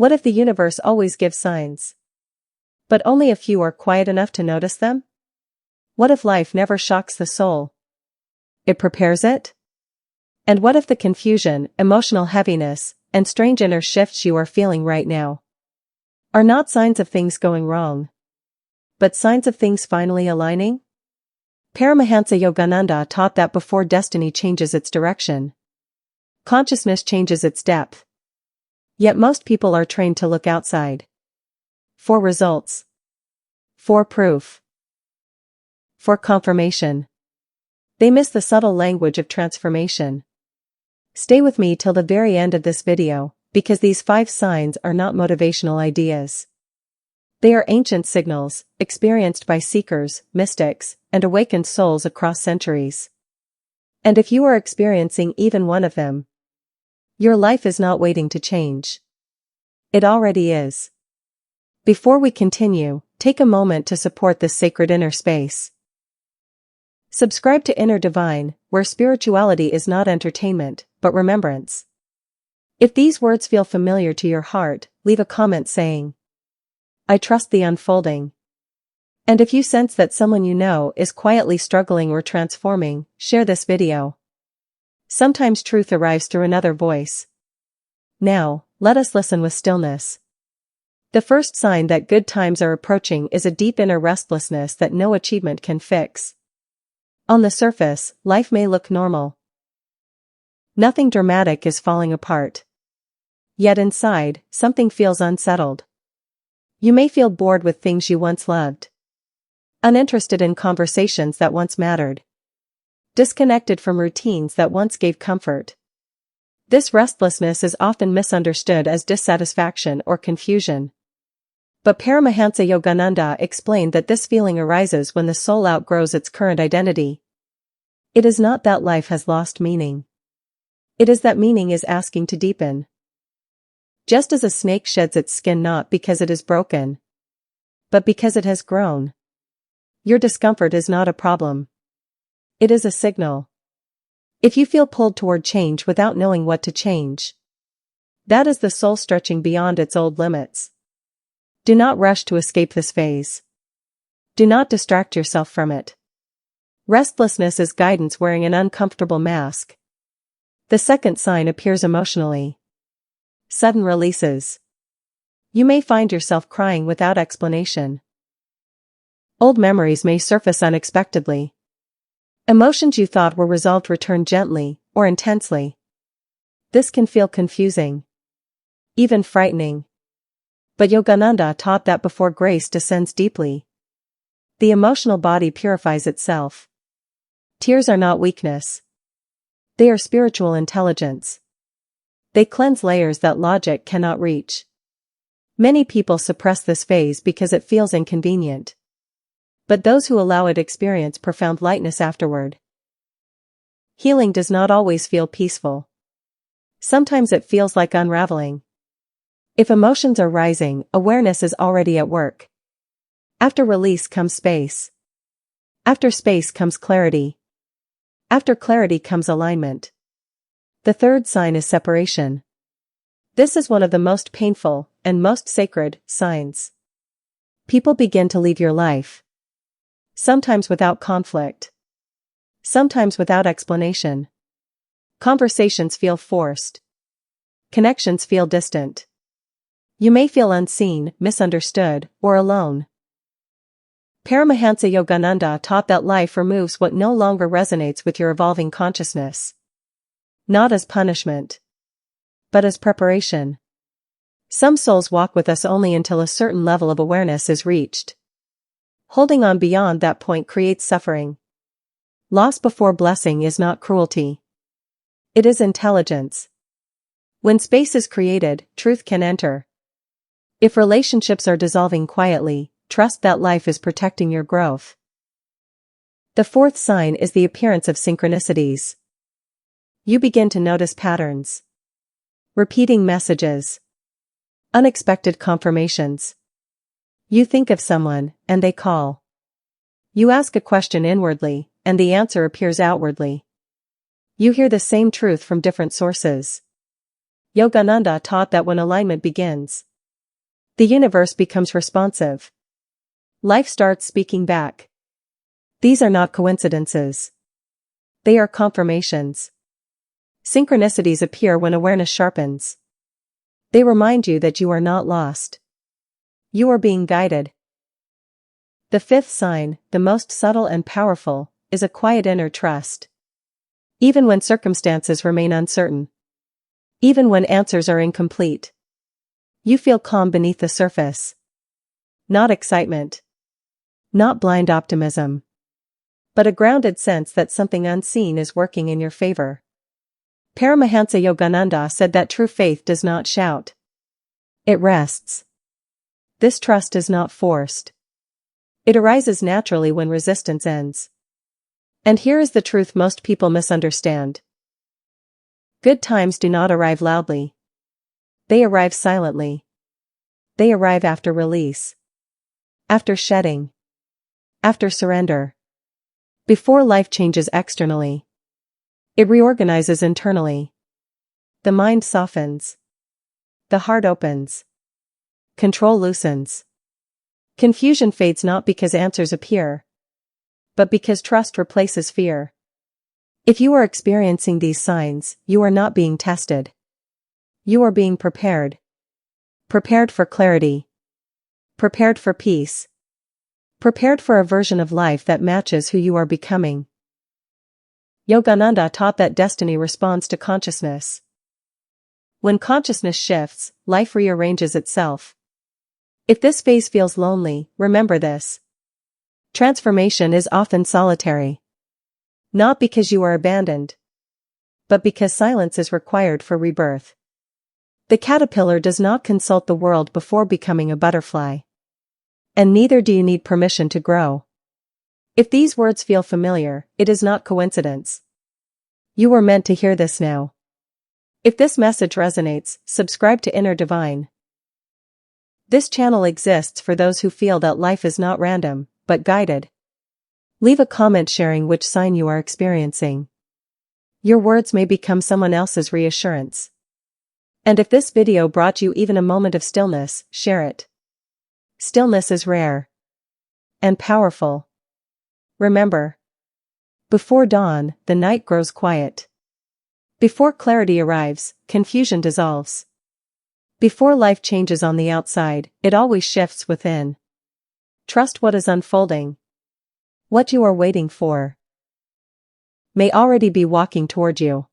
What if the universe always gives signs, but only a few are quiet enough to notice them? What if life never shocks the soul? It prepares it? And what if the confusion, emotional heaviness, and strange inner shifts you are feeling right now are not signs of things going wrong, but signs of things finally aligning? Paramahansa Yogananda taught that before destiny changes its direction, consciousness changes its depth. Yet most people are trained to look outside for results, for proof, for confirmation. They miss the subtle language of transformation. Stay with me till the very end of this video, because these 5 signs are not motivational ideas. They are ancient signals, experienced by seekers, mystics, and awakened souls across centuries. And if you are experiencing even one of them, your life is not waiting to change. It already is. Before we continue, take a moment to support this sacred inner space. Subscribe to Inner Divine, where spirituality is not entertainment, but remembrance. If these words feel familiar to your heart, leave a comment saying, "I trust the unfolding." And if you sense that someone you know is quietly struggling or transforming, share this video. Sometimes truth arrives through another voice. Now, let us listen with stillness. The first sign that good times are approaching is a deep inner restlessness that no achievement can fix. On the surface, life may look normal. Nothing dramatic is falling apart. Yet inside, something feels unsettled. You may feel bored with things you once loved, uninterested in conversations that once mattered, disconnected from routines that once gave comfort. This restlessness is often misunderstood as dissatisfaction or confusion. But Paramahansa Yogananda explained that this feeling arises when the soul outgrows its current identity. It is not that life has lost meaning. It is that meaning is asking to deepen. Just as a snake sheds its skin not because it is broken, but because it has grown. Your discomfort is not a problem. It is a signal. If you feel pulled toward change without knowing what to change, that is the soul stretching beyond its old limits. Do not rush to escape this phase. Do not distract yourself from it. Restlessness is guidance wearing an uncomfortable mask. The second sign appears emotionally. Sudden releases. You may find yourself crying without explanation. Old memories may surface unexpectedly. Emotions you thought were resolved return gently or intensely. This can feel confusing, even frightening. But Yogananda taught that before grace descends deeply, the emotional body purifies itself. Tears are not weakness. They are spiritual intelligence. They cleanse layers that logic cannot reach. Many people suppress this phase because it feels inconvenient. But those who allow it experience profound lightness afterward. Healing does not always feel peaceful. Sometimes it feels like unraveling. If emotions are rising, awareness is already at work. After release comes space. After space comes clarity. After clarity comes alignment. The third sign is separation. This is one of the most painful and most sacred signs. People begin to leave your life. Sometimes without conflict. Sometimes without explanation. Conversations feel forced. Connections feel distant. You may feel unseen, misunderstood, or alone. Paramahansa Yogananda taught that life removes what no longer resonates with your evolving consciousness. Not as punishment, but as preparation. Some souls walk with us only until a certain level of awareness is reached. Holding on beyond that point creates suffering. Loss before blessing is not cruelty. It is intelligence. When space is created, truth can enter. If relationships are dissolving quietly, trust that life is protecting your growth. The fourth sign is the appearance of synchronicities. You begin to notice patterns. Repeating messages. Unexpected confirmations. You think of someone, and they call. You ask a question inwardly, and the answer appears outwardly. You hear the same truth from different sources. Yogananda taught that when alignment begins, The universe becomes responsive. Life starts speaking back. These are not coincidences. They are confirmations. Synchronicities appear when awareness sharpens. They remind you that you are not lost. You are being guided. The fifth sign, the most subtle and powerful, is a quiet inner trust. Even when circumstances remain uncertain. Even when answers are incomplete. You feel calm beneath the surface. Not excitement. Not blind optimism. But a grounded sense that something unseen is working in your favor. Paramahansa Yogananda said that true faith does not shout. It rests. This trust is not forced. It arises naturally when resistance ends. And here is the truth most people misunderstand. Good times do not arrive loudly. They arrive silently. They arrive after release. After shedding. After surrender. Before life changes externally. It reorganizes internally. The mind softens. The heart opens. Control loosens. Confusion fades not because answers appear, but because trust replaces fear. If you are experiencing these signs, you are not being tested. You are being prepared. Prepared for clarity. Prepared for peace. Prepared for a version of life that matches who you are becoming. Yogananda taught that destiny responds to consciousness. When consciousness shifts, life rearranges itself. If this phase feels lonely, remember this. Transformation is often solitary. Not because you are abandoned, but because silence is required for rebirth. The caterpillar does not consult the world before becoming a butterfly. And neither do you need permission to grow. If these words feel familiar, it is not coincidence. You were meant to hear this now. If this message resonates, subscribe to Inner Divine. This channel exists for those who feel that life is not random, but guided. Leave a comment sharing which sign you are experiencing. Your words may become someone else's reassurance. And if this video brought you even a moment of stillness, share it. Stillness is rare. And powerful. Remember. Before dawn, the night grows quiet. Before clarity arrives, confusion dissolves. Before life changes on the outside, it always shifts within. Trust what is unfolding. What you are waiting for may already be walking toward you.